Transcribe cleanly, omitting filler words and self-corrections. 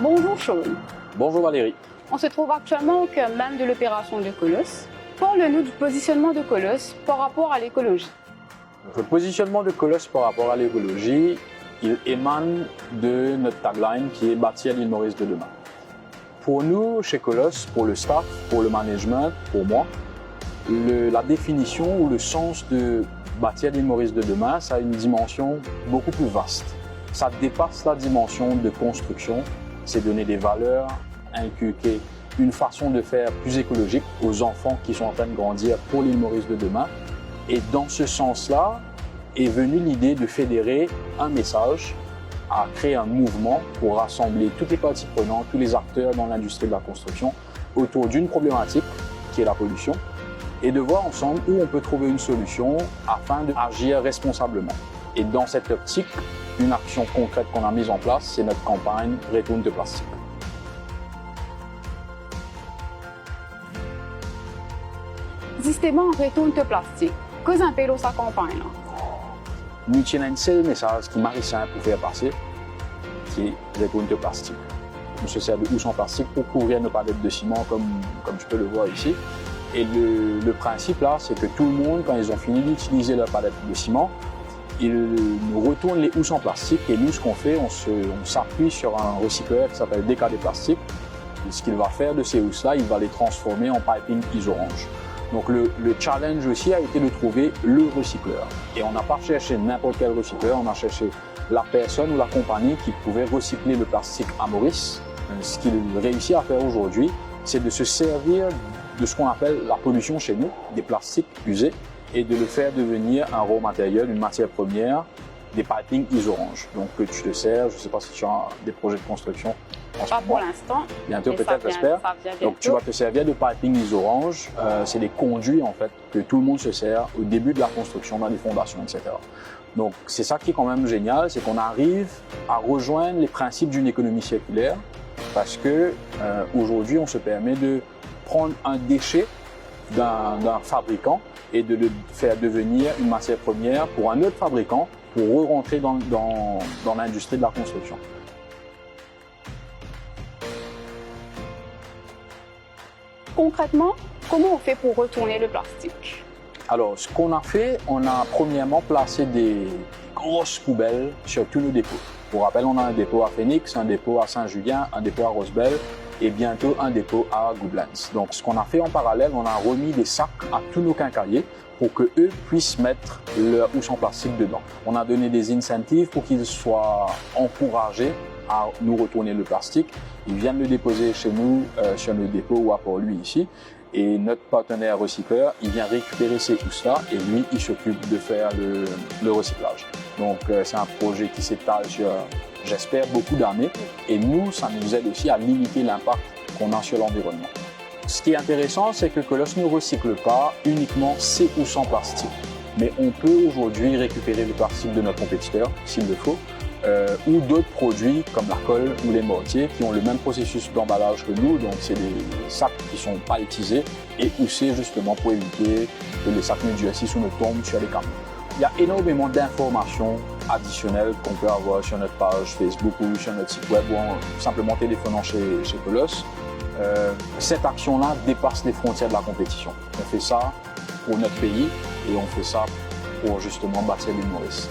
Bonjour Sean. Bonjour Valérie. On se trouve actuellement au cœur même de l'opération de Colosse. Parle-nous du positionnement de Colosse par rapport à l'écologie. Le positionnement de Colosse par rapport à l'écologie, il émane de notre tagline qui est « Bâtir l'île Maurice de demain ». Pour nous, chez Colosse, pour le staff, pour le management, pour moi, la définition ou le sens de bâtir l'île Maurice de demain, ça a une dimension beaucoup plus vaste. Ça dépasse la dimension de construction, c'est donner des valeurs, inculquer une façon de faire plus écologique aux enfants qui sont en train de grandir pour l'île Maurice de demain. Et dans ce sens-là est venue l'idée de fédérer un message, à créer un mouvement pour rassembler toutes les parties prenantes, tous les acteurs dans l'industrie de la construction autour d'une problématique qui est la pollution et de voir ensemble où on peut trouver une solution afin d'agir responsablement. Et dans cette optique, une action concrète qu'on a mise en place, c'est notre campagne Retourne de plastique. Justement, Retourne de plastique. Qu'est-ce qu'on fait dans sa campagne là? Nous tenons un seul message qui Marie Saint pour faire passer, qui est Retourne de plastique. On se sert de housse en plastique pour couvrir nos palettes de ciment comme tu peux le voir ici. Et le principe là, c'est que tout le monde, quand ils ont fini d'utiliser leur palette de ciment, ils nous retournent les housses en plastique et nous, ce qu'on fait, on s'appuie sur un recycleur qui s'appelle DKD Plastique. Et ce qu'il va faire de ces housses-là, il va les transformer en piping isorange. Donc le challenge aussi a été de trouver le recycleur. Et on n'a pas cherché n'importe quel recycleur, on a cherché la personne ou la compagnie qui pouvait recycler le plastique à Maurice. Ce qu'il réussit à faire aujourd'hui, c'est de se servir de ce qu'on appelle la pollution chez nous, des plastiques usés, et de le faire devenir un raw matériel, une matière première, des pipings isorange. Donc que tu te sers, je ne sais pas si tu as des projets de construction en ce Pas moment. pour l'instant. Bientôt peut-être, j'espère. Donc tu vas te servir de piping isorange. C'est des conduits en fait que tout le monde se sert au début de la construction, dans les fondations, etc. Donc c'est ça qui est quand même génial, c'est qu'on arrive à rejoindre les principes d'une économie circulaire parce que aujourd'hui on se permet de prendre un déchet d'un fabricant et de le faire devenir une matière première pour un autre fabricant pour re-rentrer dans l'industrie de la construction. Concrètement, comment on fait pour retourner le plastique? Alors, ce qu'on a fait, on a premièrement placé des grosses poubelles sur tous nos dépôts. Pour rappel, on a un dépôt à Phoenix, un dépôt à Saint-Julien, un dépôt à Rosebel et bientôt un dépôt à Goodlands. Donc, ce qu'on a fait en parallèle, on a remis des sacs à tous nos quincailliers pour qu'eux puissent mettre leur housse en plastique dedans. On a donné des incentives pour qu'ils soient encouragés à nous retourner le plastique. Ils viennent le déposer chez nous, sur nos dépôts ou à Port-Louis ici. Et notre partenaire recycleur, il vient récupérer ces housses-là et lui, il s'occupe de faire le recyclage. Donc, c'est un projet qui s'étale sur, j'espère, beaucoup d'années. Et nous, ça nous aide aussi à limiter l'impact qu'on a sur l'environnement. Ce qui est intéressant, c'est que Colosse ne recycle pas uniquement ces housses en plastique. Mais on peut aujourd'hui récupérer le plastique de notre compétiteur, s'il le faut, ou d'autres produits comme la colle ou les mortiers qui ont le même processus d'emballage que nous. Donc, c'est des sacs qui sont palettisés et houssés justement pour éviter que les sacs ne durcissent ou ne tombent sur les camions. Il y a énormément d'informations additionnelles qu'on peut avoir sur notre page Facebook ou sur notre site web ou en simplement téléphonant chez Colosse. Cette action-là dépasse les frontières de la compétition. On fait ça pour notre pays et on fait ça pour justement bâtir l'île Maurice.